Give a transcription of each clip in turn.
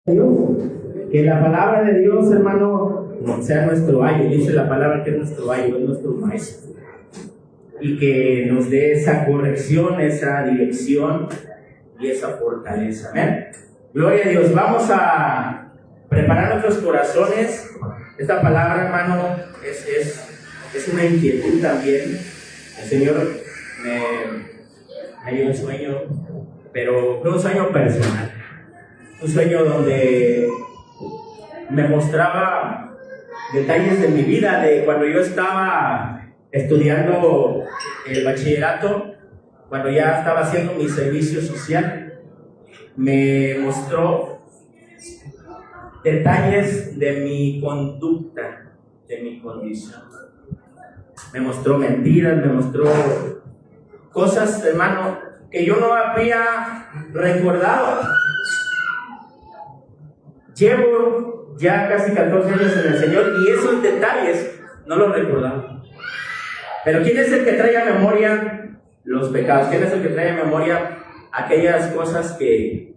Dios, que la palabra de Dios, hermano, sea nuestro ayo. Dice la palabra que es nuestro ayo, es nuestro maestro, y que nos dé esa corrección, esa dirección y esa fortaleza. Amén. Gloria a Dios. Vamos a preparar nuestros corazones. Esta palabra, hermano, es una inquietud también. El Señor me dio un sueño, pero fue un sueño personal. Un sueño donde me mostraba detalles de mi vida, de cuando yo estaba estudiando el bachillerato, cuando ya estaba haciendo mi servicio social. Me mostró detalles de mi conducta, de mi condición. Me mostró mentiras, me mostró cosas, hermano, que yo no había recordado. Llevo ya casi 14 años en el Señor y esos detalles no los recordaba. Pero ¿quién es el que trae a memoria los pecados? ¿Quién es el que trae a memoria aquellas cosas que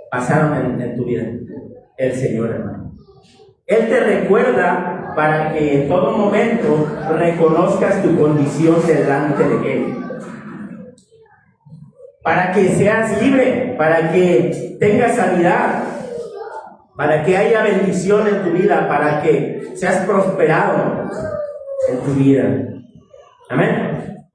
pasaron en tu vida? El Señor, hermano. Él te recuerda para que en todo momento reconozcas tu condición delante de Él. Para que seas libre, para que tengas sanidad, para que haya bendición en tu vida, para que seas prosperado en tu vida. Amén.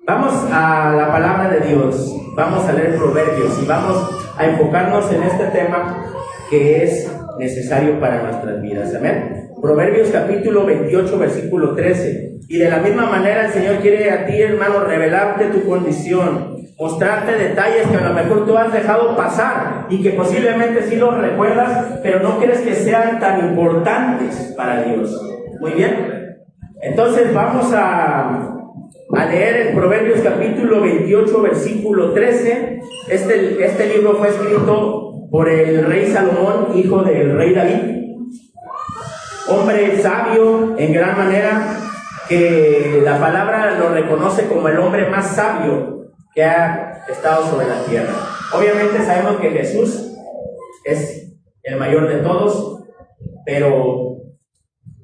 Vamos a la palabra de Dios, vamos a leer Proverbios y vamos a enfocarnos en este tema que es necesario para nuestras vidas. Amén. Proverbios capítulo 28, versículo 13. Y de la misma manera el Señor quiere a ti, hermano, revelarte tu condición, mostrarte detalles que a lo mejor tú has dejado pasar y que posiblemente sí los recuerdas, pero no crees que sean tan importantes para Dios. Muy bien. Entonces vamos a leer en Proverbios capítulo 28, versículo 13. Este libro fue escrito por el rey Salomón, hijo del rey David. Hombre sabio en gran manera, que la palabra lo reconoce como el hombre más sabio que ha estado sobre la tierra. Obviamente sabemos que Jesús es el mayor de todos, pero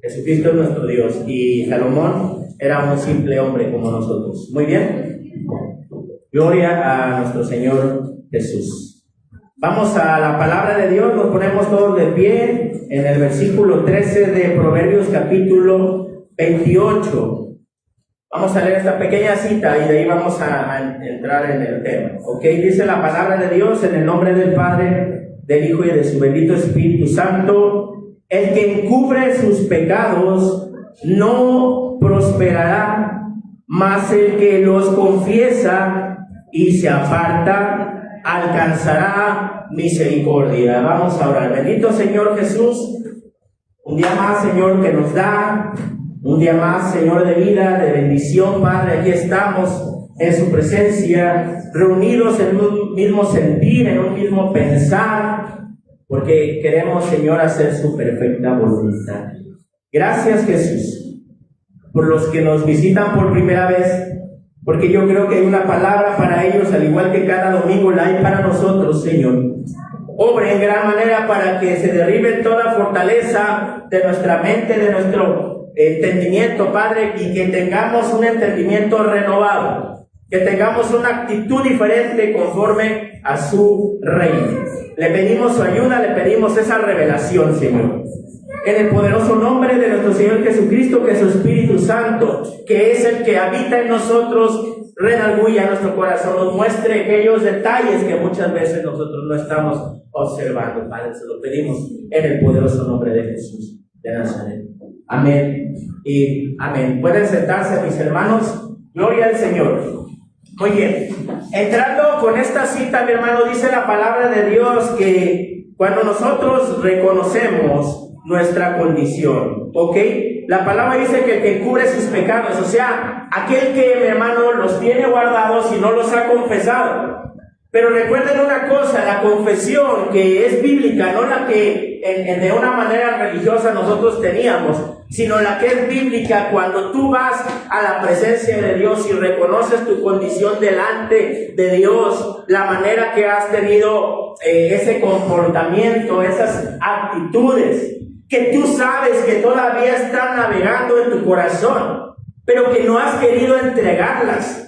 Jesucristo es nuestro Dios y Salomón era un simple hombre como nosotros. Muy bien. Gloria a nuestro Señor Jesús. Vamos a la palabra de Dios, nos ponemos todos de pie en el versículo 13 de Proverbios capítulo 28. Vamos a leer esta pequeña cita y de ahí vamos a entrar en el tema. ¿Ok? Dice la palabra de Dios en el nombre del Padre, del Hijo y de su bendito Espíritu Santo. El que encubre sus pecados no prosperará, mas el que los confiesa y se aparta alcanzará misericordia. Vamos a orar. Bendito Señor Jesús, un día más, Señor, que nos da, un día más, Señor, de vida, de bendición, Padre. Aquí estamos en su presencia, reunidos en un mismo sentir, en un mismo pensar, porque queremos, Señor, hacer su perfecta voluntad. Gracias, Jesús, por los que nos visitan por primera vez, porque yo creo que hay una palabra para ellos, al igual que cada domingo la hay para nosotros, Señor. Obre en gran manera para que se derribe toda fortaleza de nuestra mente, de nuestro entendimiento, Padre, y que tengamos un entendimiento renovado, que tengamos una actitud diferente conforme a su reino. Le pedimos su ayuda, le pedimos esa revelación, Señor. En el poderoso nombre de nuestro Señor Jesucristo, que su Espíritu Santo, que es el que habita en nosotros, redarguya nuestro corazón, nos muestre aquellos detalles que muchas veces nosotros no estamos observando. Padre, se lo pedimos en el poderoso nombre de Jesús de Nazaret. Amén y amén. Pueden sentarse, mis hermanos. Gloria al Señor. Muy bien. Entrando con esta cita, mi hermano, dice la palabra de Dios que cuando nosotros reconocemos nuestra condición, ¿ok? La palabra dice que el que cubre sus pecados, o sea, aquel que, mi hermano, los tiene guardados y no los ha confesado. Pero recuerden una cosa, la confesión que es bíblica, no la que de una manera religiosa nosotros teníamos, sino la que es bíblica. Cuando tú vas a la presencia de Dios y reconoces tu condición delante de Dios, la manera que has tenido ese comportamiento, esas actitudes, que tú sabes que todavía están navegando en tu corazón, pero que no has querido entregarlas.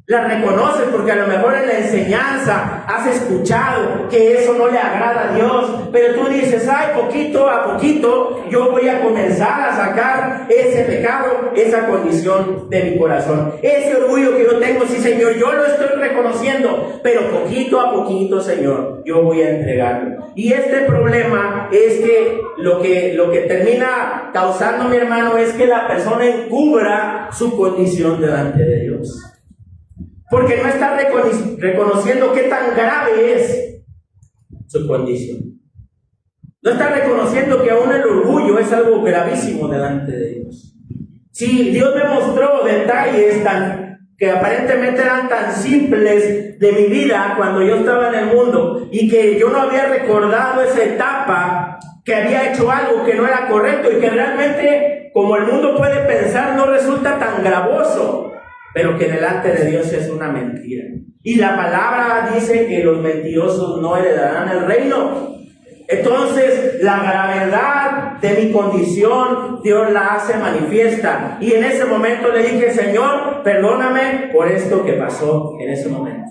Las reconoces porque a lo mejor en la enseñanza has escuchado que eso no le agrada a Dios, pero tú dices, ay, poquito a poquito yo voy a comenzar a sacar ese pecado, esa condición de mi corazón. Ese orgullo que yo tengo, sí, Señor, yo lo estoy reconociendo, pero poquito a poquito, Señor, yo voy a entregarlo. Y este problema es que lo que termina causando, mi hermano, es que la persona encubra su condición delante de Dios. Porque no está reconociendo qué tan grave es su condición. No está reconociendo que aún el orgullo es algo gravísimo delante de Dios. Si Dios me mostró detalles que aparentemente eran tan simples de mi vida cuando yo estaba en el mundo, y que yo no había recordado esa etapa, que había hecho algo que no era correcto y que realmente, como el mundo puede pensar, no resulta tan gravoso, pero que delante de Dios es una mentira. Y la palabra dice que los mentirosos no heredarán el reino. Entonces, la gravedad de mi condición, Dios la hace manifiesta. Y en ese momento le dije, Señor, perdóname por esto que pasó en ese momento.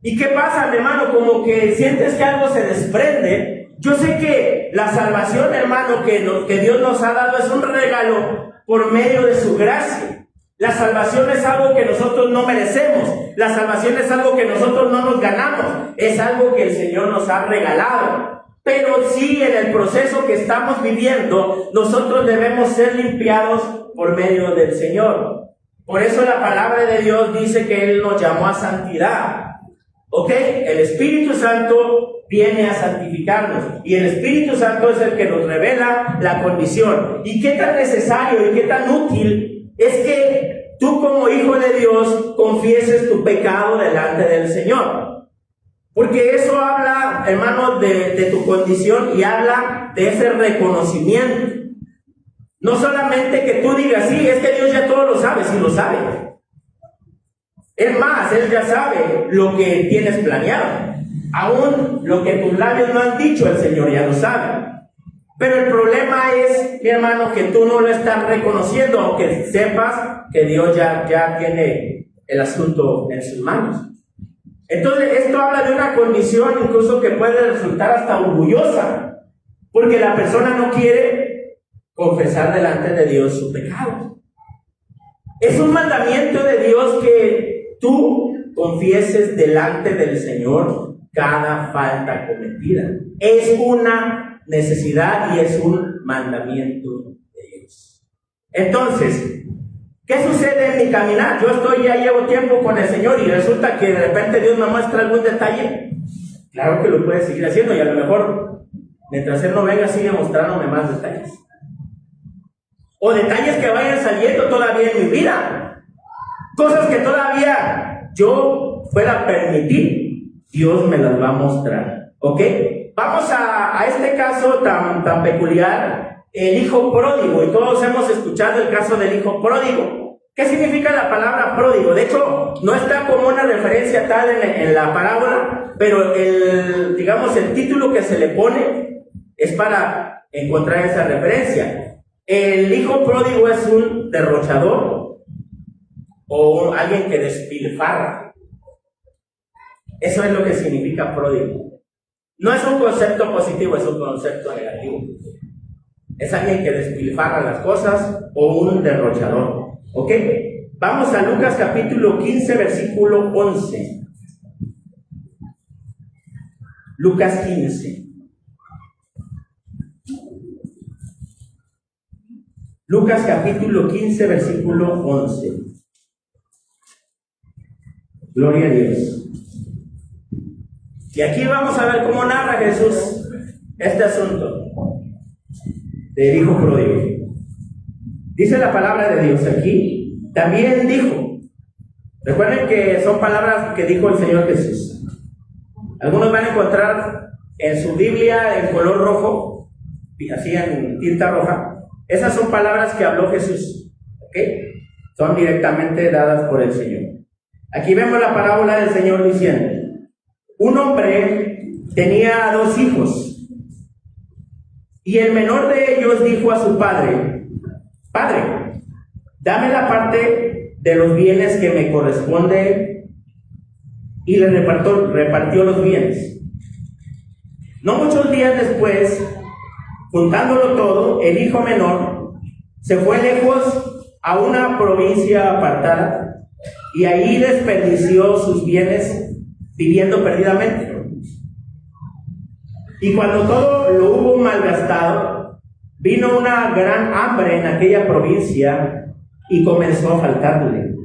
¿Y qué pasa, mi hermano? Como que sientes que algo se desprende. Yo sé que la salvación, hermano, que Dios nos ha dado es un regalo por medio de su gracia. La salvación es algo que nosotros no merecemos. La salvación es algo que nosotros no nos ganamos. Es algo que el Señor nos ha regalado. Pero sí, en el proceso que estamos viviendo, nosotros debemos ser limpiados por medio del Señor. Por eso la palabra de Dios dice que Él nos llamó a santidad. ¿Ok? El Espíritu Santo viene a santificarnos. Y el Espíritu Santo es el que nos revela la condición. ¿Y qué tan necesario y qué tan útil es que tú, como hijo de Dios, confieses tu pecado delante del Señor? Porque eso habla, hermano, de tu condición, y habla de ese reconocimiento. No solamente que tú digas, sí, es que Dios ya todo lo sabe, sí lo sabe. Es más, Él ya sabe lo que tienes planeado. Aún lo que tus labios no han dicho, el Señor ya lo sabe. Pero el problema es, mi hermano, que tú no lo estás reconociendo, aunque sepas que Dios ya tiene el asunto en sus manos. Entonces, esto habla de una condición incluso que puede resultar hasta orgullosa, porque la persona no quiere confesar delante de Dios su pecado. Es un mandamiento de Dios que tú confieses delante del Señor cada falta cometida. Es una necesidad y es un mandamiento de Dios. Entonces, ¿qué sucede en mi caminar? Yo ya llevo tiempo con el Señor y resulta que de repente Dios me muestra algún detalle. Claro que lo puedes seguir haciendo, y a lo mejor mientras Él no venga sigue mostrándome más detalles. O detalles que vayan saliendo todavía en mi vida. Cosas que todavía yo pueda permitir, Dios me las va a mostrar. ¿Ok? Vamos a este caso tan peculiar, el hijo pródigo, y todos hemos escuchado el caso del hijo pródigo. ¿Qué significa la palabra pródigo? De hecho, no está como una referencia tal en la parábola, pero el título que se le pone es para encontrar esa referencia. El hijo pródigo es un derrochador o alguien que despilfarra. Eso es lo que significa pródigo. No es un concepto positivo, es un concepto negativo. Es alguien que despilfarra las cosas o un derrochador. ¿Ok? Vamos a Lucas capítulo 15, versículo 11. Lucas 15. Lucas capítulo 15, versículo 11. Gloria a Dios. Y aquí vamos a ver cómo narra Jesús este asunto del hijo pródigo. Dice la palabra de Dios aquí. También dijo. Recuerden que son palabras que dijo el Señor Jesús. Algunos van a encontrar en su Biblia en color rojo, así en tinta roja, esas son palabras que habló Jesús, ¿ok? Son directamente dadas por el Señor. Aquí vemos la parábola del Señor diciendo: un hombre tenía 2 hijos, y el menor de ellos dijo a su padre: Padre, dame la parte de los bienes que me corresponde, y le repartió los bienes. No muchos días después, juntándolo todo, el hijo menor se fue lejos a una provincia apartada, y ahí desperdició sus bienes viviendo perdidamente. Y cuando todo lo hubo malgastado, vino una gran hambre en aquella provincia y comenzó a faltarle.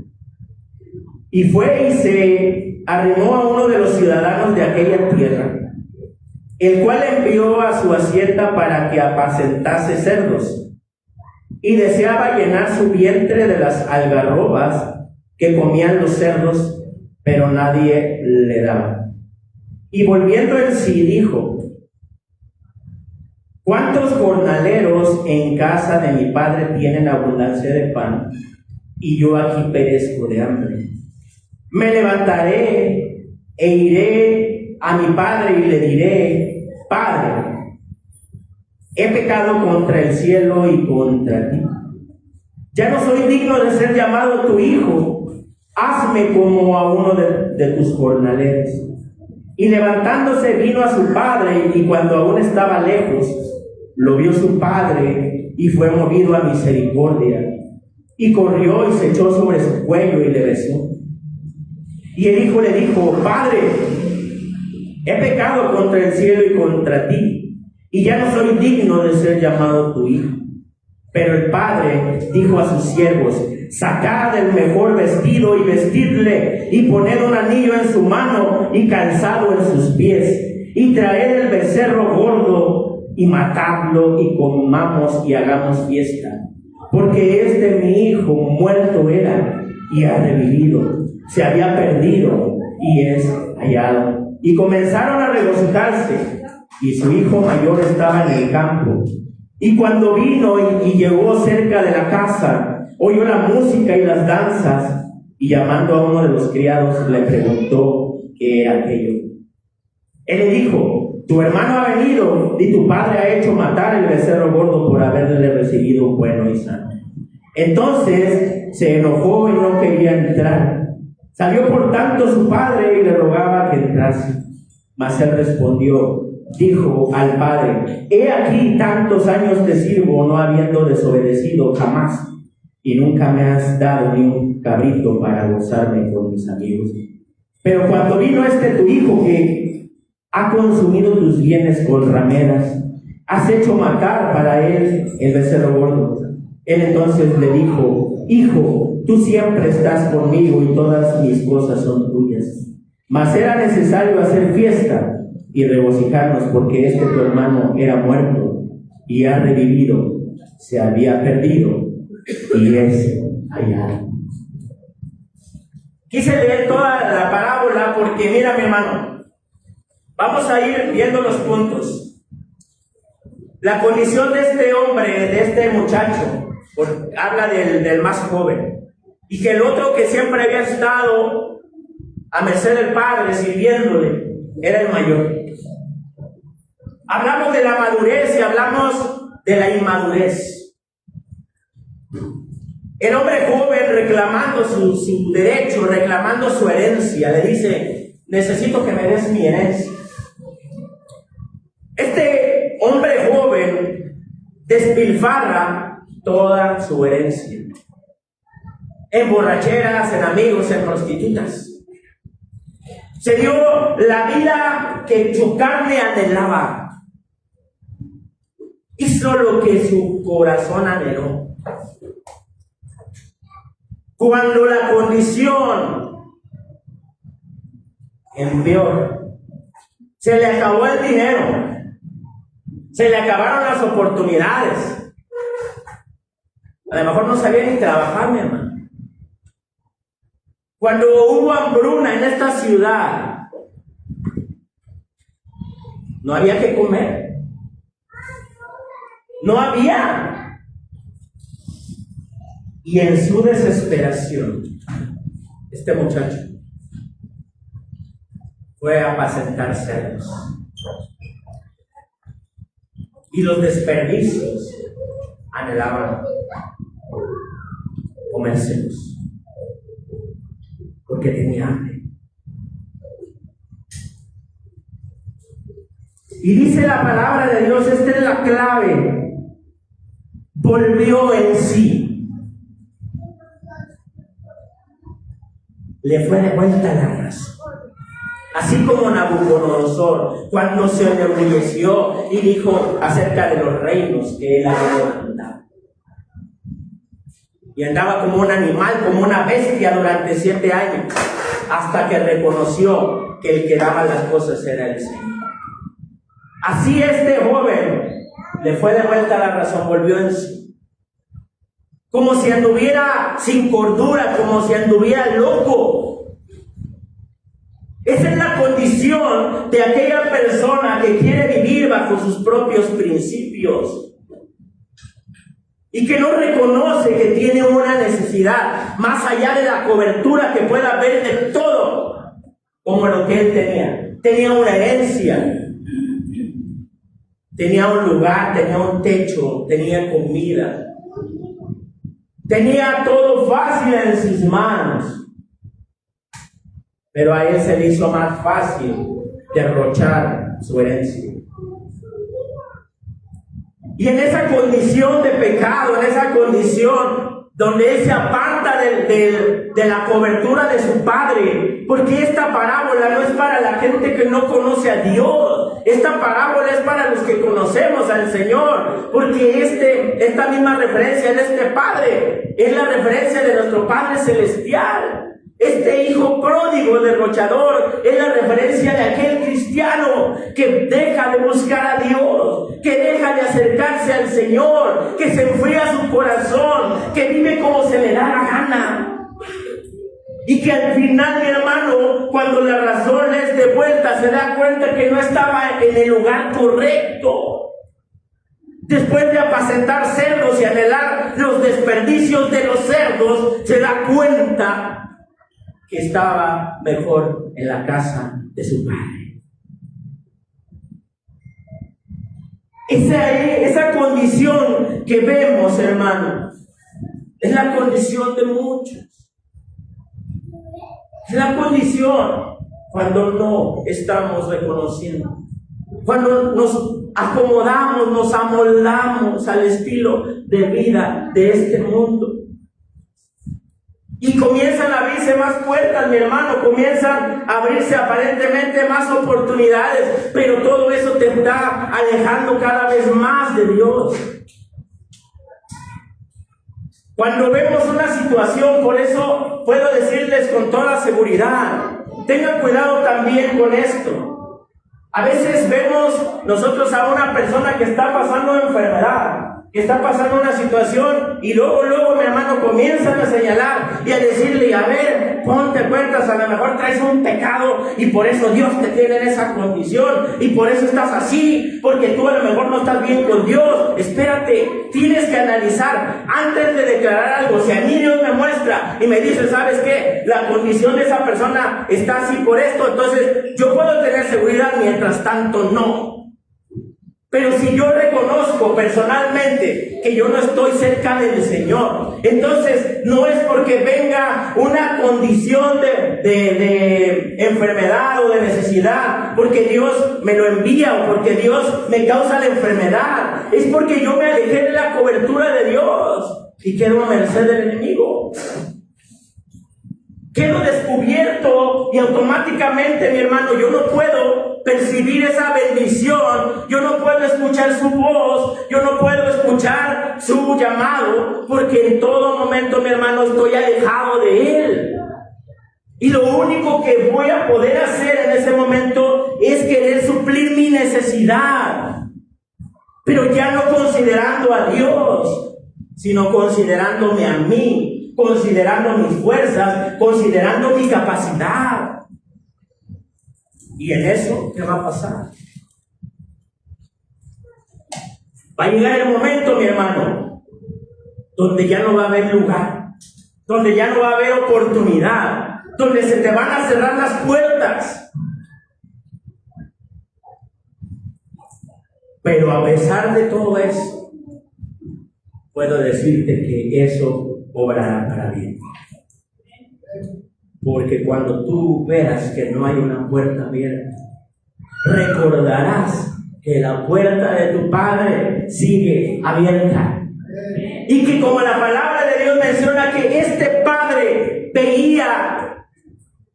Y fue y se arrimó a uno de los ciudadanos de aquella tierra, el cual envió a su hacienda para que apacentase cerdos, y deseaba llenar su vientre de las algarrobas que comían los cerdos, pero nadie le daba. Y volviendo en sí dijo: ¿cuántos jornaleros en casa de mi padre tienen abundancia de pan, y yo aquí perezco de hambre? Me levantaré e iré a mi padre y le diré: Padre, he pecado contra el cielo y contra ti. Ya no soy digno de ser llamado tu hijo. Hazme como a uno de tus jornaleros. Y levantándose vino a su padre, y cuando aún estaba lejos, lo vio su padre y fue movido a misericordia, y corrió y se echó sobre su cuello y le besó. Y el hijo le dijo: Padre, he pecado contra el cielo y contra ti, y ya no soy digno de ser llamado tu hijo. Pero el padre dijo a sus siervos: sacad el mejor vestido y vestidle, y poned un anillo en su mano y calzado en sus pies, y traed el becerro gordo y matadlo, y comamos y hagamos fiesta. Porque mi hijo muerto era y ha revivido, se había perdido y es hallado. Y comenzaron a regocijarse, y su hijo mayor estaba en el campo. Y cuando vino y llegó cerca de la casa, oyó la música y las danzas, y llamando a uno de los criados le preguntó qué era aquello. Él le dijo: tu hermano ha venido, y tu padre ha hecho matar el becerro gordo por haberle recibido bueno y sano. Entonces se enojó y no quería entrar. Salió por tanto su padre y le rogaba que entrase. Mas él respondió, dijo al padre: he aquí tantos años te sirvo, no habiendo desobedecido jamás, y nunca me has dado ni un cabrito para gozarme con mis amigos. Pero cuando vino tu hijo, que ha consumido tus bienes con rameras, has hecho matar para él el becerro gordo. Él entonces le dijo: hijo, tú siempre estás conmigo y todas mis cosas son tuyas. Mas era necesario hacer fiesta y regocijarnos, porque tu hermano era muerto y ha revivido, se había perdido y es hallado. Quise leer toda la parábola porque, mira, mi hermano, vamos a ir viendo los puntos. La condición de este hombre, de este muchacho, habla del más joven, y que el otro, que siempre había estado a merced del padre sirviéndole, era el mayor. Hablamos de la madurez y hablamos de la inmadurez. El hombre joven reclamando su derecho, reclamando su herencia, le dice: necesito que me des mi herencia. Este hombre joven despilfarra toda su herencia en borracheras, en amigos, en prostitutas. Se dio la vida que su carne anhelaba. Hizo lo que su corazón anheló. Cuando la condición empeoró, se le acabó el dinero, se le acabaron las oportunidades. A lo mejor no sabía ni trabajar, mi hermano. Cuando hubo hambruna en esta ciudad, No había que comer. No había. Y en su desesperación, este muchacho fue a apacentar cerdos. Y los desperdicios anhelaban comérselos, porque tenía hambre. Y dice la palabra de Dios, esta es la clave: volvió en sí. Le fue de vuelta la razón. Así como Nabucodonosor, cuando se enorgulleció y dijo acerca de los reinos que él había levantado. Y andaba como un animal, como una bestia durante 7 años, hasta que reconoció que el que daba las cosas era el Señor. Así este joven le fue de vuelta la razón, volvió en sí. Como si anduviera sin cordura, como si anduviera loco. Esa es la condición de aquella persona que quiere vivir bajo sus propios principios y que no reconoce que tiene una necesidad más allá de la cobertura que pueda haber de todo, como lo que él tenía. Tenía una herencia, tenía un lugar, tenía un techo, tenía comida, tenía todo fácil en sus manos. Pero a él se le hizo más fácil derrochar su herencia. Y en esa condición de pecado, en esa condición donde él se aparta de la cobertura de su padre, porque esta parábola no es para la gente que no conoce a Dios. Esta parábola es para los que conocemos al Señor, porque esta misma referencia en este Padre es la referencia de nuestro Padre Celestial. Este hijo pródigo, derrochador, es la referencia de aquel cristiano que deja de buscar a Dios, que deja de acercarse al Señor, que se enfría su corazón, que vive como se le da la gana. Y que al final, mi hermano, cuando la razón le es de vuelta, se da cuenta que no estaba en el lugar correcto. Después de apacentar cerdos y anhelar los desperdicios de los cerdos, se da cuenta que estaba mejor en la casa de su padre. Esa condición que vemos, hermano, es la condición de muchos. Es la condición cuando no estamos reconociendo, cuando nos acomodamos, nos amoldamos al estilo de vida de este mundo. Y comienzan a abrirse más puertas, mi hermano, comienzan a abrirse aparentemente más oportunidades, pero todo eso te está alejando cada vez más de Dios. Cuando vemos una situación, por eso puedo decirles con toda seguridad, tengan cuidado también con esto. A veces vemos nosotros a una persona que está pasando enfermedad, que está pasando una situación, y luego, mi hermano, comienzan a señalar y a decirle, a ver, ponte cuentas, a lo mejor traes un pecado y por eso Dios te tiene en esa condición y por eso estás así, porque tú a lo mejor no estás bien con Dios. Espérate, tienes que analizar antes de declarar algo. Si a mí Dios me muestra y me dice, ¿sabes qué? La condición de esa persona está así por esto, entonces yo puedo tener seguridad, mientras tanto no. Pero si yo reconozco personalmente que yo no estoy cerca del Señor, entonces no es porque venga una condición de enfermedad o de necesidad, porque Dios me lo envía o porque Dios me causa la enfermedad. Es porque yo me alejé de la cobertura de Dios y quedo a merced del enemigo. Quedo descubierto y automáticamente, mi hermano, yo no puedo percibir esa bendición, yo no puedo escuchar su voz, yo no puedo escuchar su llamado, porque en todo momento, mi hermano, estoy alejado de Él. Y lo único que voy a poder hacer en ese momento es querer suplir mi necesidad, pero ya no considerando a Dios, sino considerándome a mí, considerando mis fuerzas, considerando mi capacidad. Y en eso, ¿qué va a pasar? Va a llegar el momento, mi hermano, donde ya no va a haber lugar, donde ya no va a haber oportunidad, donde se te van a cerrar las puertas. Pero a pesar de todo eso, puedo decirte que eso obrará para bien. Porque cuando tú veas que no hay una puerta abierta, recordarás que la puerta de tu Padre sigue abierta. Y que como la palabra de Dios menciona que este Padre veía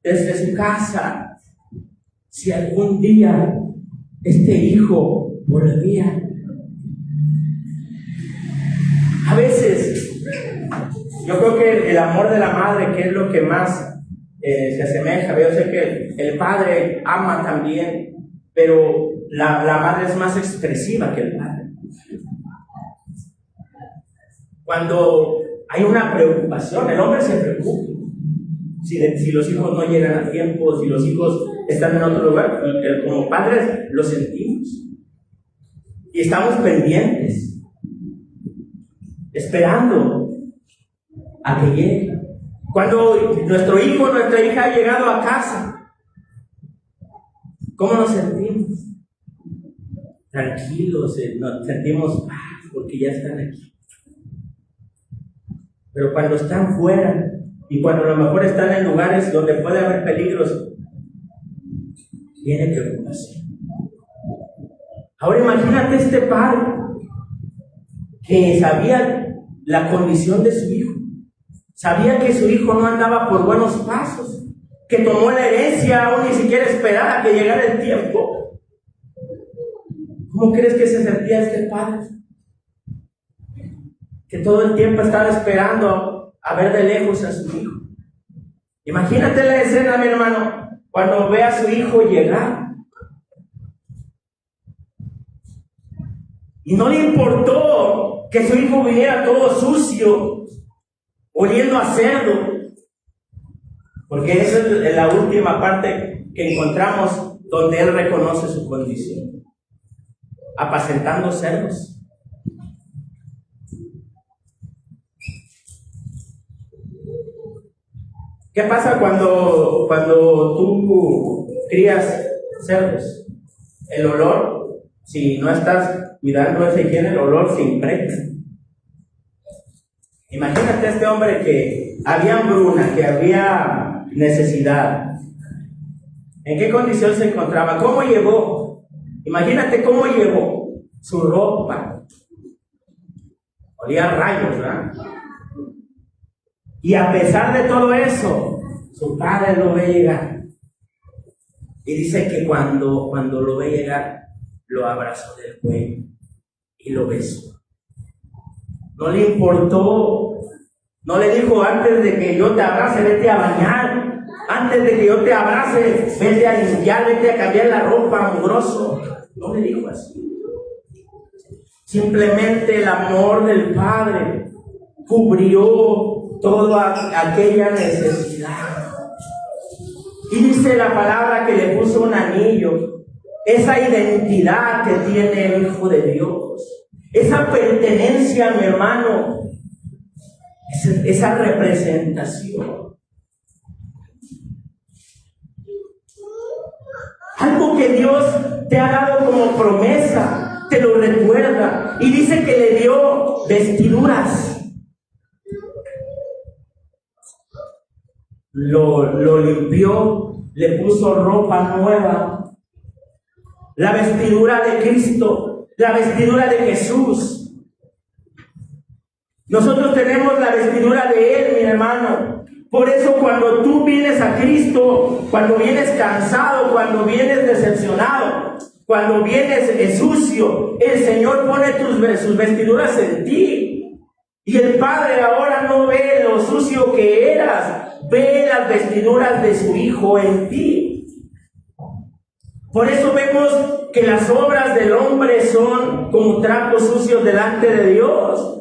desde su casa si algún día este hijo volvía. A veces, yo creo que el amor de la madre, que es lo que más se asemeja, yo sé que el padre ama también, pero la madre es más expresiva que el padre. Cuando hay una preocupación, el hombre se preocupa. Si los hijos no llegan a tiempo, si los hijos están en otro lugar, como padres lo sentimos. Y estamos pendientes, esperando a que llegue. Cuando nuestro hijo, nuestra hija ha llegado a casa, ¿cómo nos sentimos? Tranquilos, nos sentimos paz porque ya están aquí. Pero cuando están fuera y cuando a lo mejor están en lugares donde puede haber peligros, viene preocupación. Ahora imagínate este padre que sabía la condición de su hijo, sabía que su hijo no andaba por buenos pasos, que tomó la herencia aún ni siquiera esperaba que llegara el tiempo. ¿Cómo crees que se sentía este padre? Que todo el tiempo estaba esperando a ver de lejos a su hijo. Imagínate la escena, mi hermano, cuando ve a su hijo llegar. Y no le importó que su hijo viniera todo sucio, oliendo a cerdo, porque esa es la última parte que encontramos donde él reconoce su condición. Apacentando cerdos. ¿Qué pasa cuando tú crías cerdos? El olor, si no estás cuidando esa higiene, el olor se impregna. Imagínate a este hombre que había hambruna, que había necesidad. ¿En qué condición se encontraba? ¿Cómo llevó? Imagínate cómo llevó su ropa. Olía a rayos, ¿verdad? Y a pesar de todo eso, su padre lo ve llegar. Y dice que cuando lo ve llegar, lo abrazó del cuello y lo besó. No le importó, no le dijo antes de que yo te abrace, vete a bañar. Antes de que yo te abrace, vete a limpiar, vete a cambiar la ropa, mugroso. No le dijo así. Simplemente el amor del Padre cubrió toda aquella necesidad. Y dice la palabra que le puso un anillo, esa identidad que tiene el Hijo de Dios, esa pertenencia, mi hermano, esa representación. Algo que Dios te ha dado como promesa, te lo recuerda. Y dice que le dio vestiduras. Lo limpió, le puso ropa nueva. La vestidura de Cristo, la vestidura de Jesús. Nosotros tenemos la vestidura de Él, mi hermano. Por eso cuando tú vienes a Cristo, cuando vienes cansado, cuando vienes decepcionado, cuando vienes sucio, el Señor pone sus vestiduras en ti. Y el Padre ahora no ve lo sucio que eras, ve las vestiduras de su Hijo en ti. Por eso vemos que las obras del hombre son como trapos sucios delante de Dios.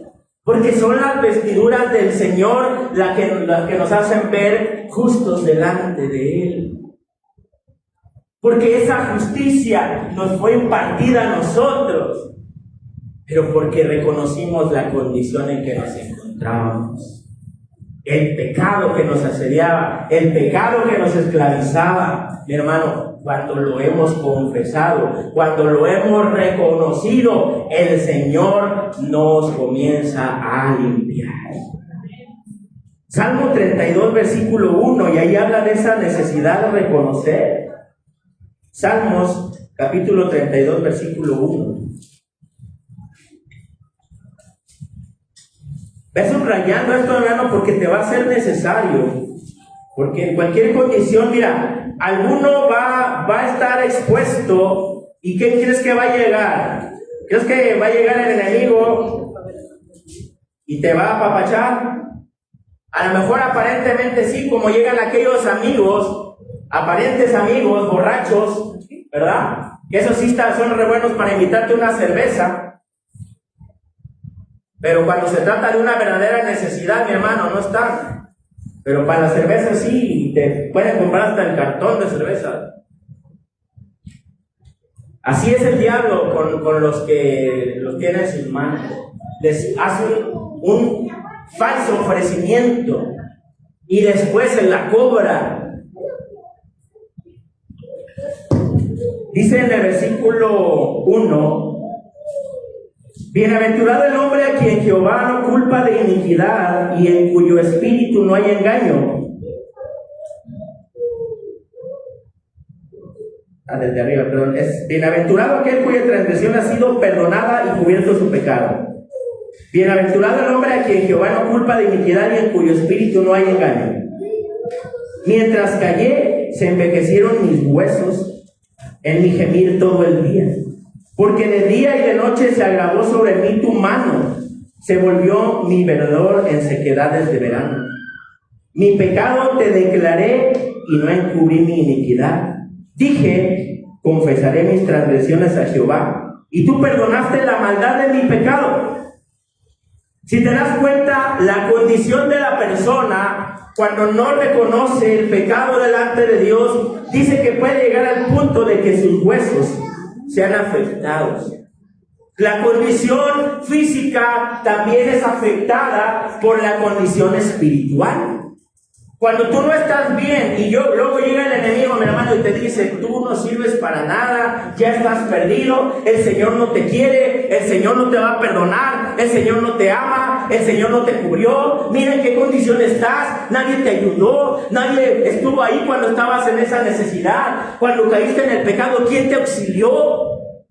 Porque son las vestiduras del Señor las que nos hacen ver justos delante de Él. Porque esa justicia nos fue impartida a nosotros. pero porque reconocimos la condición en que nos encontrábamos. El pecado que nos asediaba, el pecado que nos esclavizaba. Mi hermano, cuando lo hemos confesado, cuando lo hemos reconocido, el Señor nos comienza a limpiar. Salmo 32, versículo 1, y ahí habla de esa necesidad de reconocer. Salmos, capítulo 32, versículo 1. Ve subrayando esto, hermano, porque te va a ser necesario. Porque en cualquier condición, mira, alguno va a estar expuesto. ¿Y quién crees que va a llegar? ¿Crees que va a llegar el enemigo y te va a apapachar? A lo mejor aparentemente sí, como llegan aquellos amigos, aparentes amigos, borrachos, ¿verdad? Que esos sí son re buenos para invitarte una cerveza. Pero cuando se trata de una verdadera necesidad, mi hermano, no están. Pero para la cerveza sí, te pueden comprar hasta el cartón de cerveza. Así es el diablo con los que los tiene en sus manos. Les hace un falso ofrecimiento y después se la cobra. Dice en el versículo 1: bienaventurado el hombre a quien Jehová no culpa de iniquidad y en cuyo espíritu no hay engaño. Desde arriba, perdón. Es bienaventurado aquel cuya transgresión ha sido perdonada y cubierto su pecado. Bienaventurado el hombre a quien Jehová no culpa de iniquidad y en cuyo espíritu no hay engaño. Mientras callé, se envejecieron mis huesos en mi gemir todo el día. Porque de día y de noche se agravó sobre mí tu mano, se volvió mi verdor en sequedades de verano. Mi pecado te declaré y no encubrí mi iniquidad. Dije, confesaré mis transgresiones a Jehová, y tú perdonaste la maldad de mi pecado. Si te das cuenta, la condición de la persona, cuando no reconoce el pecado delante de Dios, dice que puede llegar al punto de que sus huesos sean afectados. La condición física también es afectada por la condición espiritual. Cuando tú no estás bien y luego llega el enemigo, mi hermano, y te dice: tú no sirves para nada, ya estás perdido, el Señor no te quiere, el Señor no te va a perdonar, el Señor no te ama, el Señor no te cubrió, mira en qué condición estás, nadie te ayudó, nadie estuvo ahí cuando estabas en esa necesidad, cuando caíste en el pecado, ¿quién te auxilió?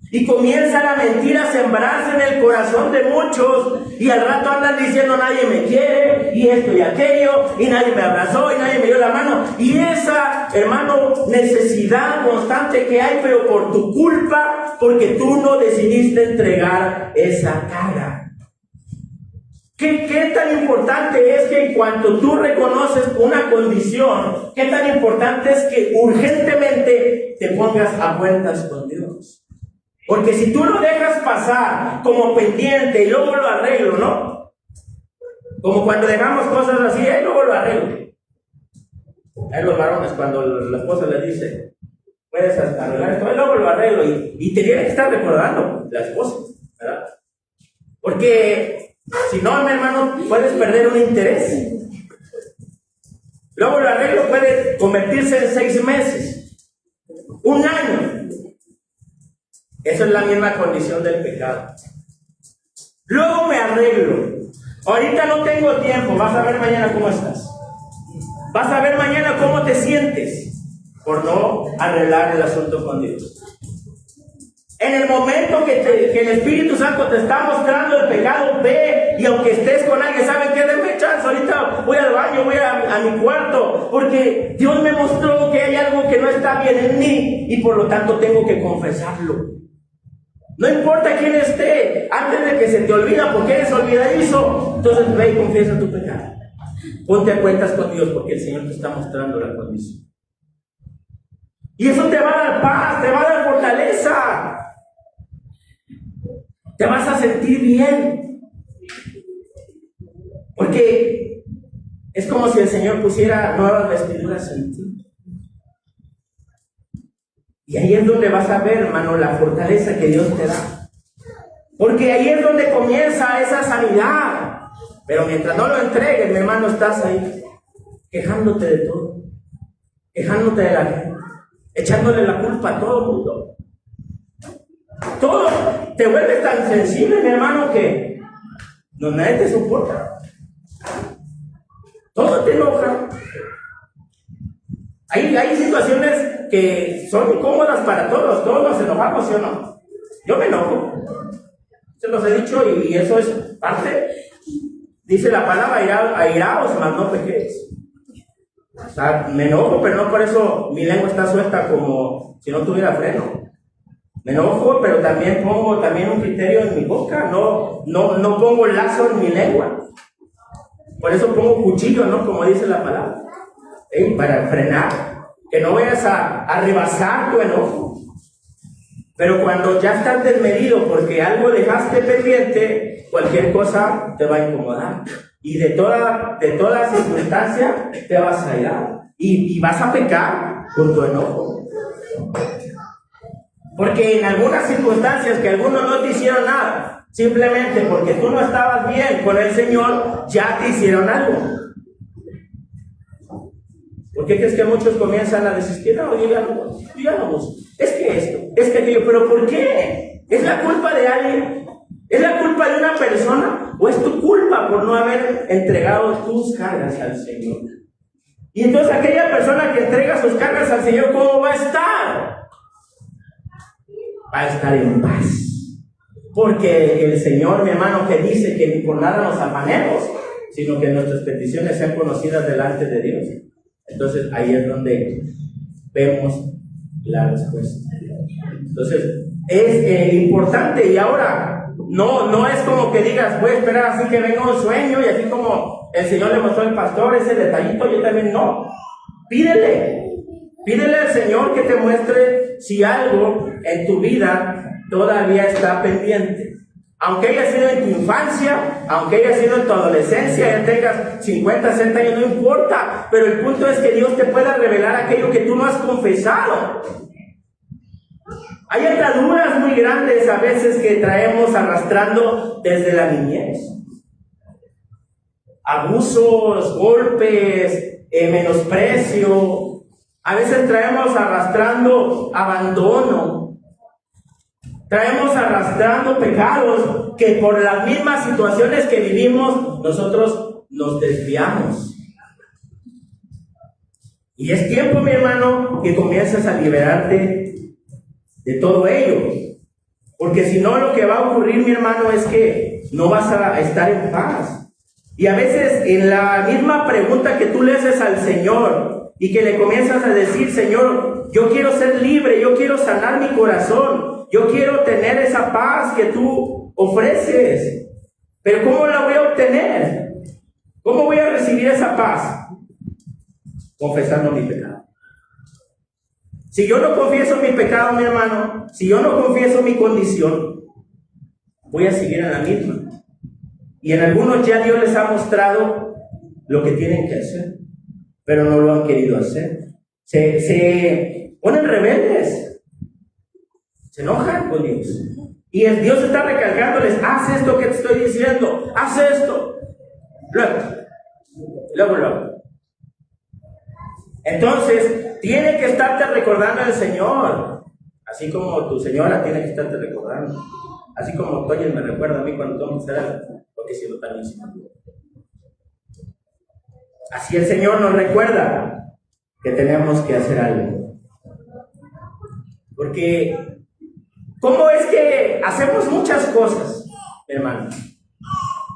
Y comienza la mentira a sembrarse en el corazón de muchos, y al rato andan diciendo: nadie me quiere, y esto y aquello, y nadie me abrazó, y nadie me dio la mano. Y esa, hermano, necesidad constante que hay, pero por tu culpa, porque tú no decidiste entregar esa carga. ¿Qué tan importante es que en cuanto tú reconoces una condición, qué tan importante es que urgentemente te pongas a cuentas con Dios? Porque si tú lo dejas pasar como pendiente y luego lo arreglo, ¿no? Como cuando dejamos cosas así, luego lo arreglo. Hay los varones cuando la esposa les dice: puedes arreglar esto, luego lo arreglo. Y te tiene que estar recordando la esposa, ¿verdad? Porque si no, mi hermano, puedes perder un interés. Luego lo arreglo puede convertirse en 6 meses, 1 año. Esa es la misma condición del pecado. Luego me arreglo. Ahorita no tengo tiempo. Vas a ver mañana cómo estás. Vas a ver mañana cómo te sientes por no arreglar el asunto con Dios. En el momento que el Espíritu Santo te está mostrando el pecado, ve, y aunque estés con alguien, ¿saben qué? Denme chance, ahorita voy al baño, voy a mi cuarto, porque Dios me mostró que hay algo que no está bien en mí, y por lo tanto tengo que confesarlo. No importa quién esté, antes de que se te olvida, porque eres olvidadizo, entonces ve y confiesa tu pecado. Ponte a cuentas con Dios, porque el Señor te está mostrando la condición. Y eso te va a dar paz, te va a dar fortaleza. Te vas a sentir bien. Porque es como si el Señor pusiera nuevas vestiduras en ti. Y ahí es donde vas a ver, hermano, la fortaleza que Dios te da. Porque ahí es donde comienza esa sanidad. Pero mientras no lo entregues, mi hermano, estás ahí quejándote de todo, quejándote de la gente, echándole la culpa a todo el mundo. Todo te vuelve tan sensible, mi hermano, que nadie te soporta. Todo te enoja. Hay situaciones que son incómodas para todos. Todos nos enojamos, ¿sí o no? Yo me enojo. Se los he dicho y eso es parte. Dice la palabra, airaos, mas no pequéis. O sea, me enojo, pero no por eso mi lengua está suelta como si no tuviera freno. Me enojo, pero también pongo un criterio en mi boca. No pongo lazo en mi lengua. Por eso pongo cuchillo, ¿no? Como dice la palabra. Para frenar. Que no vayas a rebasar tu enojo. Pero cuando ya estás desmedido porque algo dejaste pendiente, cualquier cosa te va a incomodar. Y de toda circunstancia te vas a ir. Y vas a pecar con tu enojo. Porque en algunas circunstancias que algunos no te hicieron nada, simplemente porque tú no estabas bien con el Señor, ya te hicieron algo. ¿Por qué crees que muchos comienzan a desistir? No, digamos, es que esto, es que aquello, pero ¿por qué? ¿Es la culpa de alguien? ¿Es la culpa de una persona? ¿O es tu culpa por no haber entregado tus cargas al Señor? Y entonces aquella persona que entrega sus cargas al Señor, ¿cómo va a estar? Va a estar en paz. Porque el Señor, mi hermano, que dice que ni por nada nos afanemos, sino que nuestras peticiones sean conocidas delante de Dios. Entonces ahí es donde vemos la respuesta. Entonces es importante. Y ahora no es como que digas, voy a esperar así que venga un sueño y así como el Señor le mostró al pastor ese detallito, yo también no. Pídele al Señor que te muestre si algo en tu vida todavía está pendiente. Aunque haya sido en tu infancia, aunque haya sido en tu adolescencia, ya tengas 50, 60 años, no importa. Pero el punto es que Dios te pueda revelar aquello que tú no has confesado. Hay ataduras muy grandes a veces que traemos arrastrando desde la niñez. Abusos, golpes, menosprecio. A veces traemos arrastrando abandono. Traemos arrastrando pecados que por las mismas situaciones que vivimos, nosotros nos desviamos. Y es tiempo, mi hermano, que comiences a liberarte de todo ello. Porque si no, lo que va a ocurrir, mi hermano, es que no vas a estar en paz. Y a veces en la misma pregunta que tú le haces al Señor y que le comienzas a decir, Señor, yo quiero ser libre, yo quiero sanar mi corazón, yo quiero tener esa paz que tú ofreces. Pero ¿cómo la voy a obtener? ¿Cómo voy a recibir esa paz? Confesando mi pecado. Si yo no confieso mi pecado, mi hermano, si yo no confieso mi condición, voy a seguir en la misma. Y en algunos ya Dios les ha mostrado lo que tienen que hacer, pero no lo han querido hacer. Se ponen rebeldes. Se enojan con Dios. Y Dios está recalcándoles, haz esto que te estoy diciendo, haz esto. Luego. Entonces, tiene que estarte recordando el Señor. Así como tu señora tiene que estarte recordando. Así como Toño me recuerda a mí cuando tengo que hacer algo, porque si no también se me olvida. Así el Señor nos recuerda que tenemos que hacer algo. Porque ¿cómo es que hacemos muchas cosas, hermano?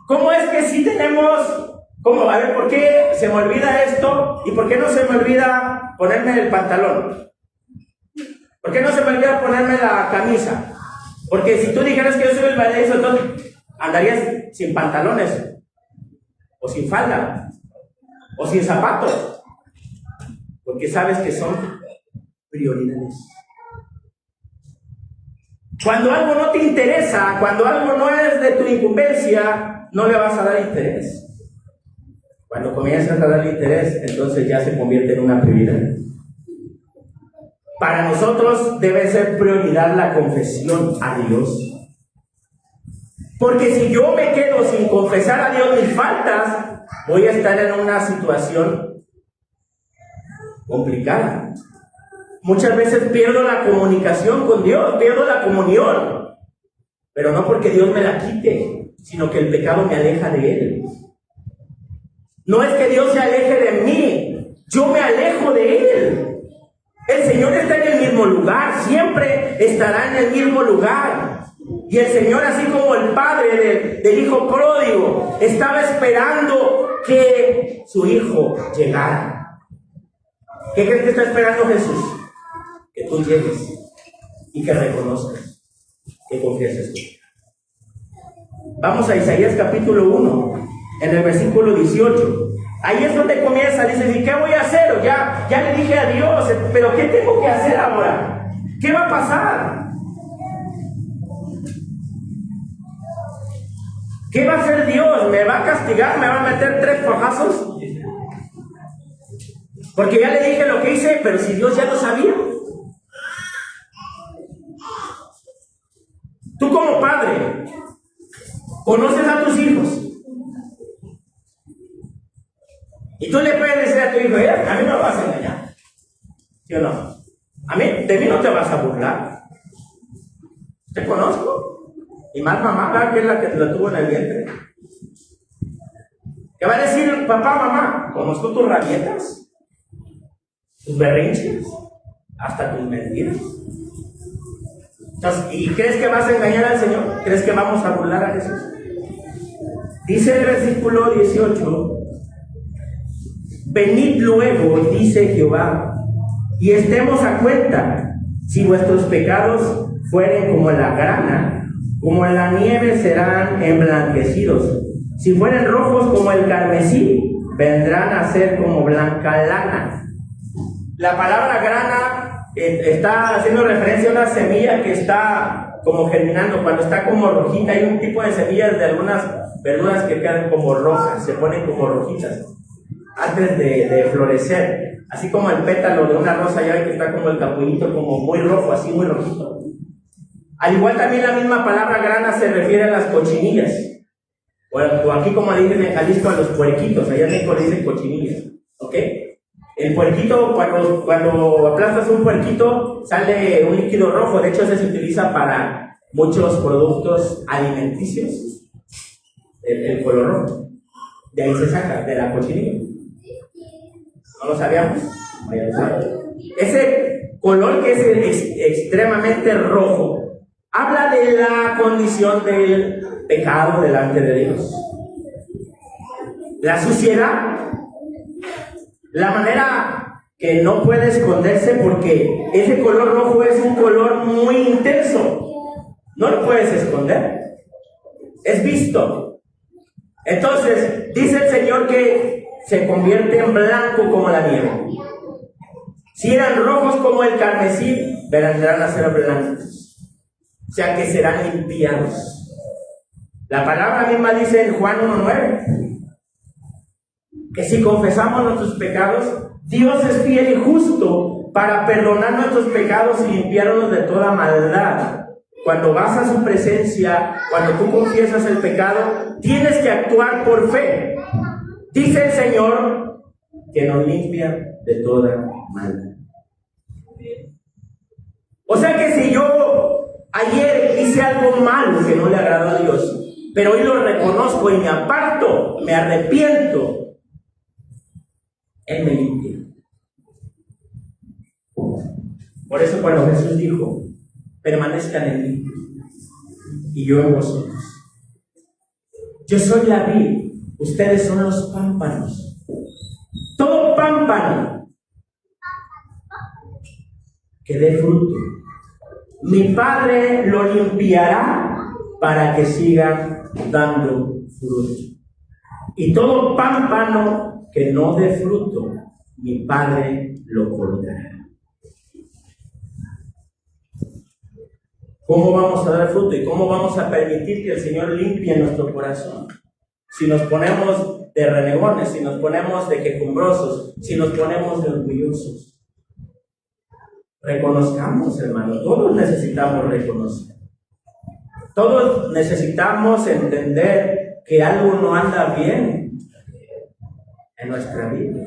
¿Cómo es que sí tenemos? ¿Cómo? A ver, ¿por qué se me olvida esto? ¿Y por qué no se me olvida ponerme el pantalón? ¿Por qué no se me olvida ponerme la camisa? Porque si tú dijeras que yo soy el balaízo, entonces andarías sin pantalones, o sin falda, o sin zapatos, porque sabes que son prioridades. Cuando algo no te interesa, cuando algo no es de tu incumbencia, no le vas a dar interés. Cuando comienzas a darle interés, entonces ya se convierte en una prioridad. Para nosotros debe ser prioridad la confesión a Dios. Porque si yo me quedo sin confesar a Dios mis faltas, voy a estar en una situación complicada. Muchas veces pierdo la comunicación con Dios, pierdo la comunión. Pero no porque Dios me la quite, sino que el pecado me aleja de Él. No es que Dios se aleje de mí, yo me alejo de Él. El Señor está en el mismo lugar, siempre estará en el mismo lugar. Y el Señor, así como el padre del hijo pródigo, estaba esperando que su hijo llegara. ¿Qué crees que está esperando Jesús? Que tú llegues y que reconozcas, que confieses tú. Vamos a Isaías capítulo 1, en el versículo 18. Ahí es donde comienza, dice, ¿y qué voy a hacer? Ya le dije a Dios, pero ¿qué tengo que hacer ahora? ¿Qué va a pasar? ¿Qué va a hacer Dios? ¿Me va a castigar? ¿Me va a meter 3 fajazos? Porque ya le dije lo que hice, pero si Dios ya lo sabía. Tú como padre, conoces a tus hijos. Y tú le puedes decir a tu hijo, a mí no me vas a engañar. ¿Sí o no? De mí no te vas a burlar. Te conozco. Y más mamá, ¿verdad? Que es la que la tuvo en el vientre. ¿Qué va a decir papá, mamá? Conozco tus rabietas, tus berrinches, hasta tus mentiras. Entonces, ¿y crees que vas a engañar al Señor? ¿Crees que vamos a burlar a Jesús? Dice el versículo 18, venid luego, dice Jehová, y estemos a cuenta, si vuestros pecados fueren como la grana, como la nieve serán emblanquecidos. Si fueren rojos como el carmesí, vendrán a ser como blanca lana. La palabra grana está haciendo referencia a una semilla que está como germinando. Cuando está como rojita, hay un tipo de semillas de algunas verduras que quedan como rojas, se ponen como rojitas antes de florecer. Así como el pétalo de una rosa, ya ven que está como el capullito, como muy rojo, así muy rojito. Al igual también la misma palabra grana se refiere a las cochinillas. O aquí como le dicen en Jalisco a los puerquitos, allá en México le dicen cochinillas. ¿Ok? El puerquito, cuando aplastas un puerquito, sale un líquido rojo. De hecho, ese se utiliza para muchos productos alimenticios. El color rojo. De ahí se saca, de la cochinilla. ¿No lo sabíamos? Ese color que es extremadamente rojo habla de la condición del pecado delante de Dios. La suciedad, la manera que no puede esconderse, porque ese color rojo es un color muy intenso. No lo puedes esconder. Es visto. Entonces, dice el Señor que se convierte en blanco como la nieve. Si eran rojos como el carmesí, vendrán a ser blancos. O sea que serán limpiados. La palabra misma dice en Juan 1:9 que si confesamos nuestros pecados, Dios es fiel y justo para perdonar nuestros pecados y limpiarnos de toda maldad. Cuando vas a su presencia, cuando tú confiesas el pecado, tienes que actuar por fe. Dice el Señor que nos limpia de toda maldad. O sea que si yo ayer hice algo malo que no le agradó a Dios, pero hoy lo reconozco y me aparto, me arrepiento, Él me limpia. Por eso cuando Jesús dijo, permanezcan en mí y yo en vosotros. Yo soy la vid, ustedes son los pámpanos. Todo pámpano que dé fruto, mi Padre lo limpiará para que siga dando fruto. Y todo pámpano que no dé fruto, mi Padre lo cortará. ¿Cómo vamos a dar fruto y cómo vamos a permitir que el Señor limpie nuestro corazón? Si nos ponemos de renegones, si nos ponemos de quejumbrosos, si nos ponemos de orgullosos. Reconozcamos, hermano, todos necesitamos reconocer. Todos necesitamos entender que algo no anda bien en nuestra vida.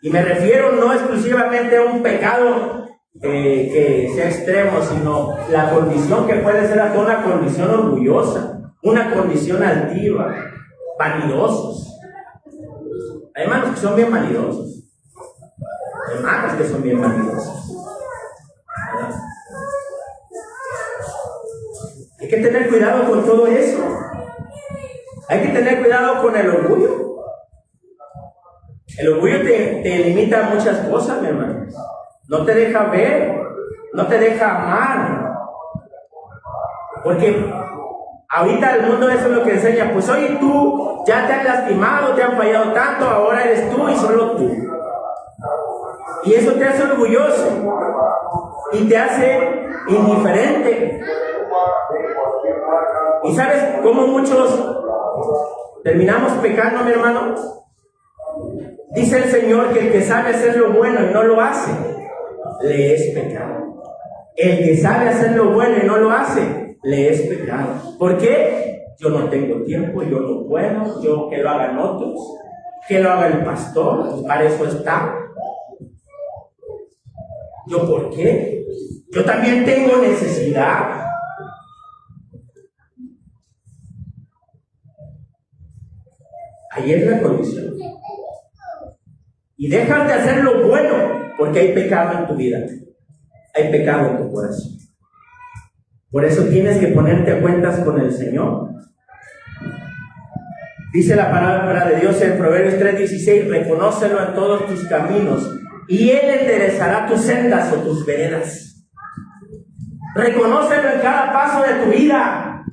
Y me refiero no exclusivamente a un pecado que sea extremo, sino la condición que puede ser hasta una condición orgullosa, una condición altiva, vanidosos. Hay hermanos que son bien vanidosos, hermanas que son bien vanidosos. ¿Verdad? Hay que tener cuidado con todo eso. Hay que tener cuidado con el orgullo. El orgullo te limita a muchas cosas, mi hermano. No te deja ver, no te deja amar. Porque ahorita el mundo eso es lo que enseña. Pues oye, tú ya te han lastimado, te han fallado tanto, ahora eres tú y solo tú. Y eso te hace orgulloso y te hace indiferente. ¿Y sabes cómo muchos terminamos pecando, mi hermano? Dice el Señor que el que sabe hacer lo bueno y no lo hace, le es pecado. El que sabe hacer lo bueno y no lo hace, le es pecado. ¿Por qué? Yo no tengo tiempo, yo no puedo, yo que lo hagan otros, que lo haga el pastor, pues para eso está. ¿Yo por qué? Yo también tengo necesidad. Ahí es la condición. Y dejas de hacer lo bueno porque hay pecado en tu vida. Hay pecado en tu corazón. Por eso tienes que ponerte a cuentas con el Señor. Dice la palabra de Dios en Proverbios 3:16: reconócelo en todos tus caminos y Él enderezará tus sendas o tus veredas. Reconócelo en cada paso de tu vida,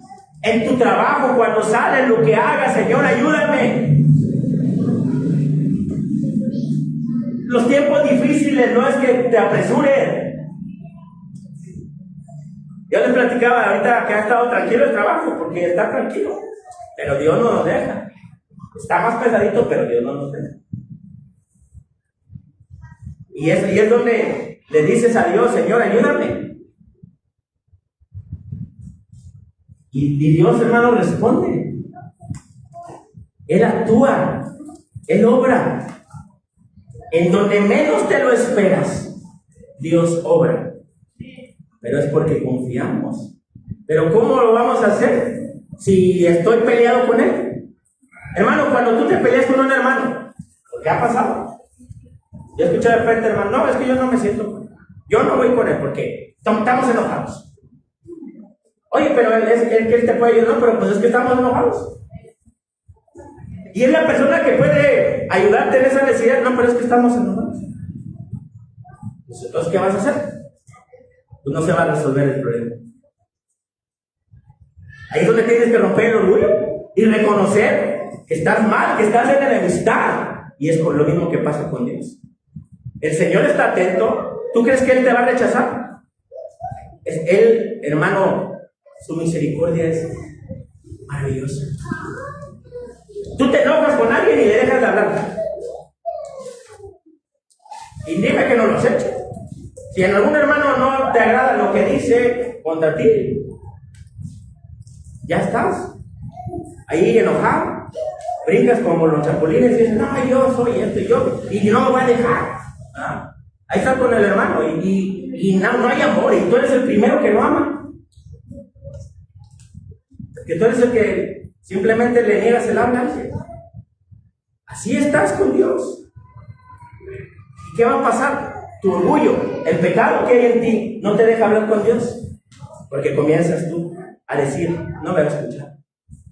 en tu trabajo, cuando sales, lo que hagas. Señor, ayúdame. Los tiempos difíciles no es que te apresures. Yo les platicaba ahorita que ha estado tranquilo el trabajo, porque está tranquilo, pero Dios no nos deja. Está más pesadito, pero Dios no nos deja. Y es donde le dices a Dios: Señor, ayúdame. Y Dios, hermano, responde. Él actúa, Él obra. En donde menos te lo esperas, Dios obra. Pero es porque confiamos. Pero ¿cómo lo vamos a hacer si estoy peleado con Él? Hermano, cuando tú te peleas con un hermano, ¿qué ha pasado? Yo escuché de repente, hermano, no, es que yo no me siento, yo no voy con él porque estamos enojados. Oye, pero él te puede ayudar, no, pero pues es que estamos enojados. Y es la persona que puede ayudarte en esa necesidad. No, pero es que estamos enojados. Entonces, ¿qué vas a hacer? Pues no se va a resolver el problema. Ahí es donde tienes que romper el orgullo y reconocer que estás mal, que estás en enemistad. Y es por lo mismo que pasa con Dios. El Señor está atento. ¿Tú crees que Él te va a rechazar? Él, hermano, su misericordia es maravillosa. Tú te enojas con alguien y le dejas de hablar. Y dime que no lo has hecho. Si en algún hermano no te agrada lo que dice contra ti, ya estás ahí enojado. Brincas como los chapulines y dices: no, yo soy esto y no me voy a dejar. ¿Ah? Ahí estás con el hermano y no hay amor, y tú eres el primero que lo ama. Que tú eres el que simplemente le niegas el habla. Así estás con Dios. ¿Y qué va a pasar? Tu orgullo, el pecado que hay en ti, no te deja hablar con Dios. Porque comienzas tú a decir: no me va a escuchar.